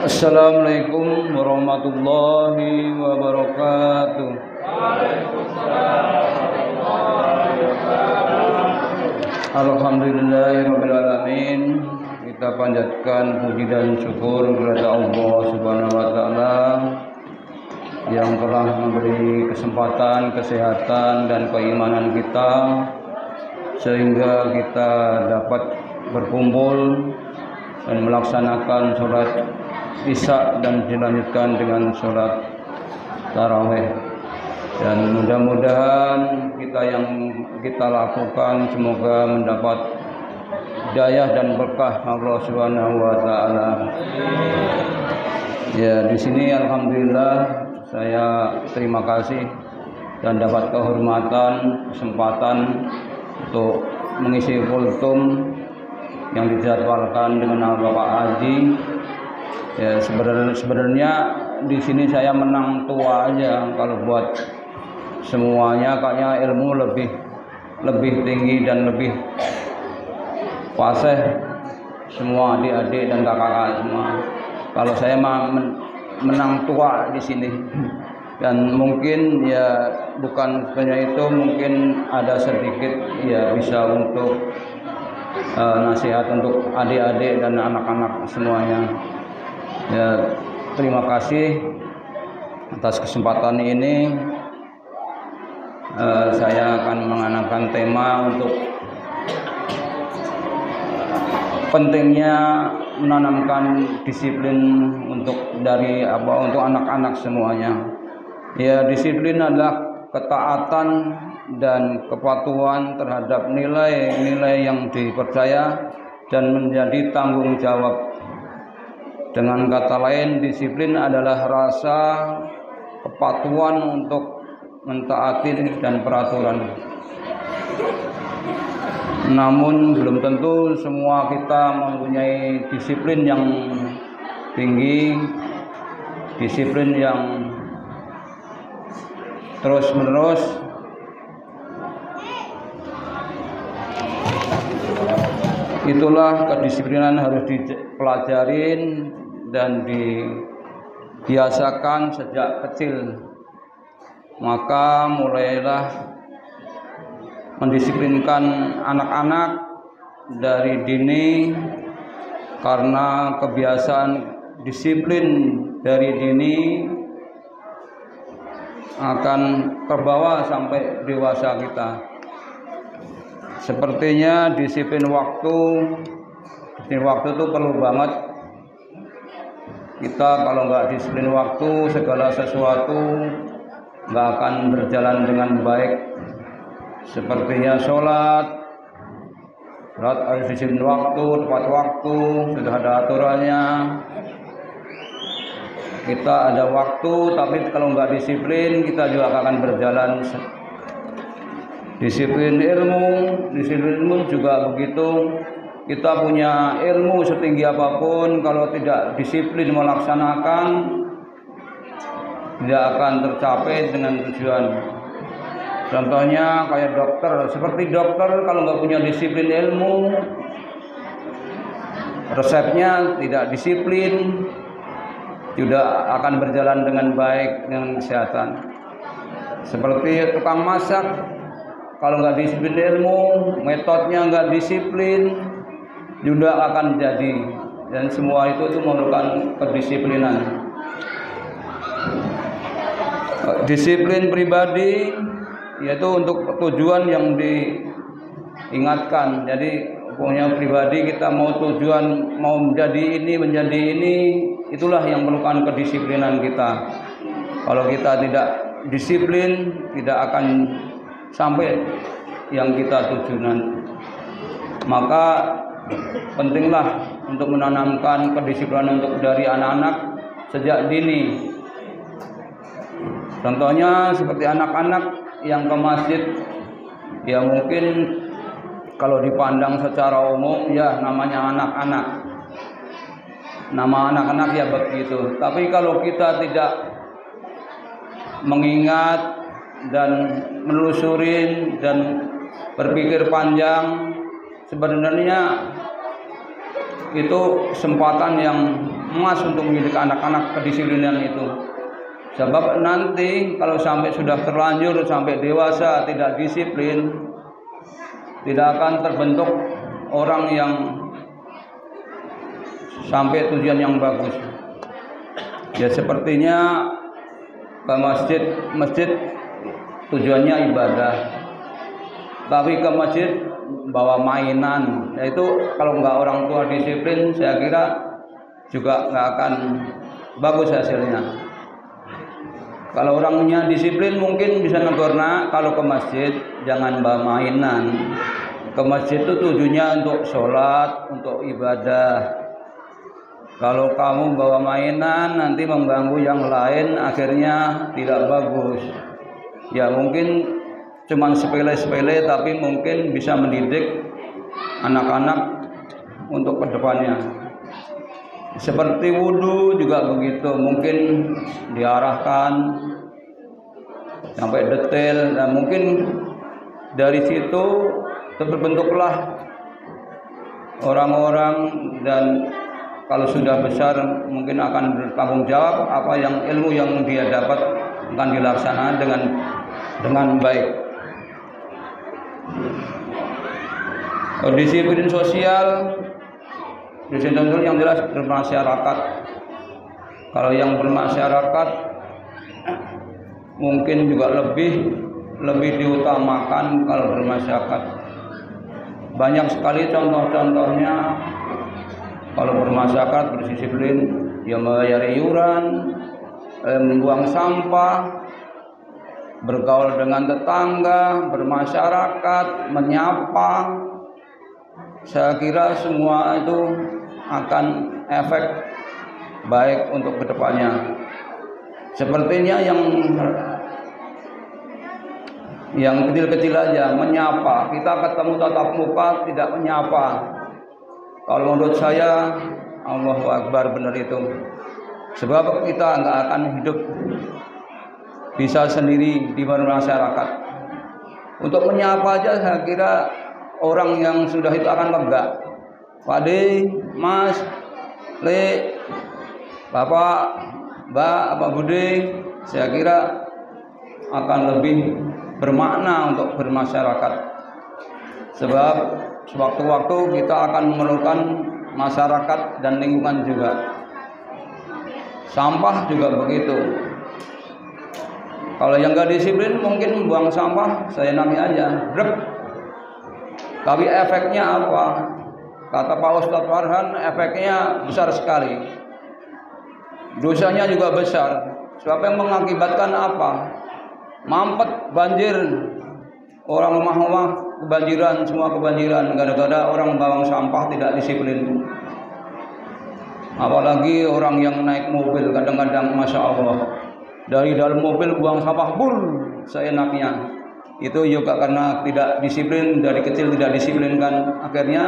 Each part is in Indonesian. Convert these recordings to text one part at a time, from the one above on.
Assalamualaikum warahmatullahi wabarakatuh. Alhamdulillahirabbil alamin. Kita panjatkan puji dan syukur kepada Allah Subhanahu wa taala yang telah memberi kesempatan, kesehatan dan keimanan kita sehingga kita dapat berkumpul dan melaksanakan sholat Isya dan dilanjutkan dengan sholat tarawih. Dan mudah-mudahan yang kita lakukan semoga mendapat hidayah dan berkah Allah Subhanahu wa taala. Ya, di sini alhamdulillah saya terima kasih dan dapat kehormatan, kesempatan untuk mengisi kultum yang dijadwalkan dengan Bapak Haji. Ya, sebenarnya di sini saya menang tua aja. Kalau buat semuanya kayaknya ilmu lebih tinggi dan lebih fasih semua adik-adik dan kakak-kakak semua. Kalau saya mah menang tua di sini. Dan mungkin ya bukan sebenarnya itu, mungkin ada sedikit ya bisa untuk nasihat untuk adik-adik dan anak-anak semuanya. Ya, terima kasih atas kesempatan ini. Saya akan mengangkat tema untuk pentingnya menanamkan disiplin untuk anak-anak semuanya. Ya, disiplin adalah ketaatan dan kepatuhan terhadap nilai-nilai yang dipercaya dan menjadi tanggung jawab. Dengan kata lain, disiplin adalah rasa kepatuhan untuk mentaati dan peraturan. Namun belum tentu semua kita mempunyai disiplin yang tinggi, disiplin yang terus-menerus. Itulah kedisiplinan harus dipelajarin dan dibiasakan sejak kecil. Maka mulailah mendisiplinkan anak-anak dari dini, karena kebiasaan disiplin dari dini akan terbawa sampai dewasa kita. Sepertinya disiplin waktu itu perlu banget. Kita kalau nggak disiplin waktu, segala sesuatu nggak akan berjalan dengan baik. Sepertinya sholat harus disiplin waktu, tepat waktu, sudah ada aturannya. Kita ada waktu, tapi kalau nggak disiplin, kita juga akan berjalan. Disiplin ilmu juga begitu. Kita punya ilmu setinggi apapun, kalau tidak disiplin melaksanakan, tidak akan tercapai dengan tujuan. Contohnya kayak dokter, seperti dokter kalau nggak punya disiplin ilmu, resepnya tidak disiplin, tidak akan berjalan dengan baik dengan kesehatan. Seperti tukang masak, kalau nggak disiplin ilmu, metodenya nggak disiplin, juga akan jadi. Dan semua itu memerlukan kedisiplinan. Disiplin pribadi yaitu untuk tujuan yang diingatkan. Jadi punya pribadi kita mau tujuan, mau menjadi ini, itulah yang memerlukan kedisiplinan kita. Kalau kita tidak disiplin, tidak akan sampai yang kita tujuan. Maka pentinglah untuk menanamkan kedisiplinan untuk dari anak-anak sejak dini. Contohnya seperti anak-anak yang ke masjid, ya mungkin kalau dipandang secara umum ya namanya anak-anak. Nama anak-anak ya begitu. Tapi kalau kita tidak mengingat dan menelusurin dan berpikir panjang, sebenarnya itu kesempatan yang emas untuk mendidik anak-anak kedisiplinan itu. Sebab nanti kalau sampai sudah terlanjur sampai dewasa tidak disiplin, tidak akan terbentuk orang yang sampai tujuan yang bagus. Ya sepertinya ke masjid tujuannya ibadah, tapi ke masjid bawa mainan. Yaitu kalau nggak orang tua disiplin, saya kira juga nggak akan bagus hasilnya. Kalau orangnya disiplin mungkin bisa negur, nak, kalau ke masjid jangan bawa mainan. Ke masjid itu tujuannya untuk sholat, untuk ibadah. Kalau kamu bawa mainan nanti mengganggu yang lain, akhirnya tidak bagus. Ya mungkin cuman sepele-sepele tapi mungkin bisa mendidik anak-anak untuk kedepannya. Seperti wudhu juga begitu, mungkin diarahkan sampai detail, dan mungkin dari situ terbentuklah orang-orang, dan kalau sudah besar mungkin akan bertanggung jawab apa yang ilmu yang dia dapat akan dilaksanakan dengan baik. Disiplin sosial, disiplin yang jelas bermasyarakat. Kalau yang bermasyarakat mungkin juga lebih diutamakan kalau bermasyarakat. Banyak sekali contoh-contohnya kalau bermasyarakat berdisiplin, ya membayar iuran, membuang sampah, bergaul dengan tetangga, bermasyarakat, menyapa. Saya kira semua itu akan efek baik untuk kedepannya. Sepertinya yang kecil-kecil aja menyapa, kita ketemu tatap muka tidak menyapa. Kalau menurut saya Allahu Akbar, benar itu. Sebab kita nggak akan hidup bisa sendiri di masyarakat. Untuk menyapa aja saya kira orang yang sudah itu akan lega. Pade, Mas, Le, Bapak, Mbak, Bapak Bude, saya kira akan lebih bermakna untuk bermasyarakat. Sebab sewaktu-waktu kita akan memerlukan masyarakat dan lingkungan juga. Sampah juga begitu. Kalau yang nggak disiplin mungkin buang sampah seenaknya aja, brek. Tapi efeknya apa? Kata Pak Ustadz Farhan, efeknya besar sekali. Dosanya juga besar. Sebab yang mengakibatkan apa? Mampet, banjir. Orang rumah-rumah kebanjiran, semua kebanjiran gara-gara orang buang sampah tidak disiplin. Apalagi orang yang naik mobil kadang-kadang, Masya Allah, dari dalam mobil buang sampah bul seenaknya. Itu juga karena tidak disiplin, dari kecil tidak disiplinkan, akhirnya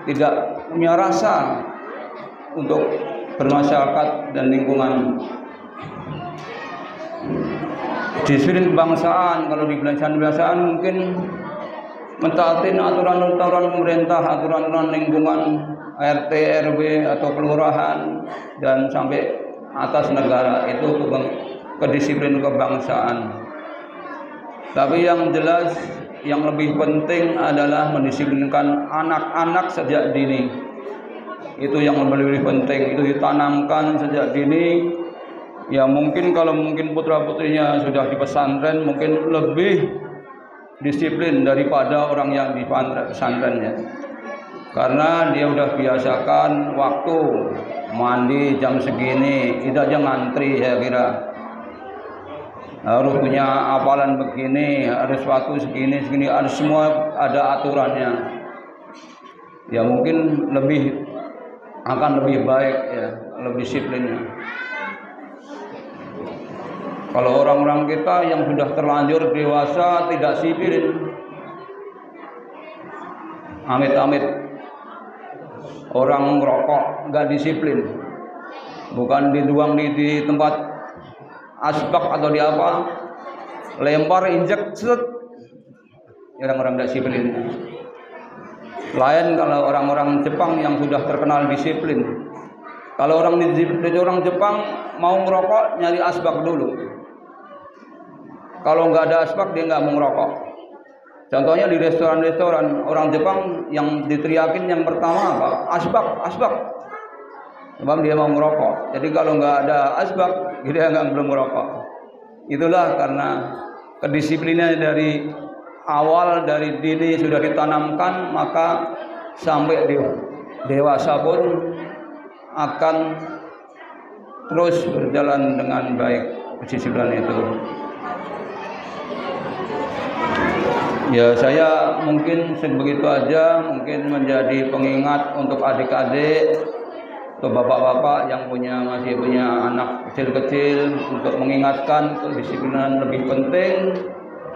tidak punya rasa untuk bermasyarakat dan lingkungan. Disiplin kebangsaan, kalau di kebangsaan mungkin mentaatin aturan-aturan pemerintah, aturan-aturan lingkungan RT, RW atau kelurahan dan sampai atas negara, itu kedisiplin kebangsaan. Tapi yang jelas yang lebih penting adalah mendisiplinkan anak-anak sejak dini. Itu yang lebih penting, itu ditanamkan sejak dini. Ya mungkin kalau mungkin putra-putrinya sudah di pesantren mungkin lebih disiplin daripada orang yang di pesantrennya. Karena dia udah biasakan waktu mandi jam segini, itu aja ngantri, saya kira. Harus punya hafalan begini, harus waktu segini, harus semua ada aturannya. Ya mungkin akan lebih baik ya, lebih disiplinnya. Kalau orang-orang kita yang sudah terlanjur dewasa tidak disiplin, amit-amit orang merokok nggak disiplin, bukan diduang di tempat asbak atau di apa, lempar injek set, orang-orang tidak disiplin. Lain kalau orang-orang Jepang yang sudah terkenal disiplin, Kalau orang orang Jepang mau ngerokok nyari asbak dulu. Kalau nggak ada asbak dia nggak mau ngerokok. Contohnya di restoran-restoran orang Jepang yang diteriakin yang pertama apa? Asbak, asbak. Sebab dia mau ngerokok. Jadi kalau nggak ada asbak dia nggak belum ngerokok. Itulah karena kedisiplinan dari awal dari dini sudah ditanamkan, maka sampai dewasa pun akan terus berjalan dengan baik kedisiplinan itu. Ya, saya mungkin sebegitu aja, mungkin menjadi pengingat untuk adik-adik atau bapak-bapak yang masih punya anak kecil-kecil, untuk mengingatkan kedisiplinan lebih penting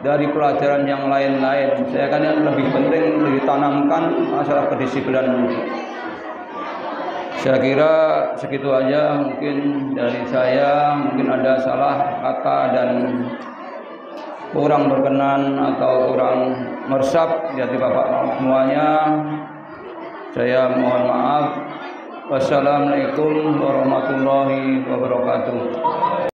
dari pelajaran yang lain-lain. Saya kan yang lebih penting ditanamkan masalah kedisiplinan. Saya kira segitu aja mungkin dari saya. Mungkin ada salah kata dan kurang berkenan atau kurang meresap di hati bapak semuanya. Saya mohon maaf. Wassalamualaikum warahmatullahi wabarakatuh.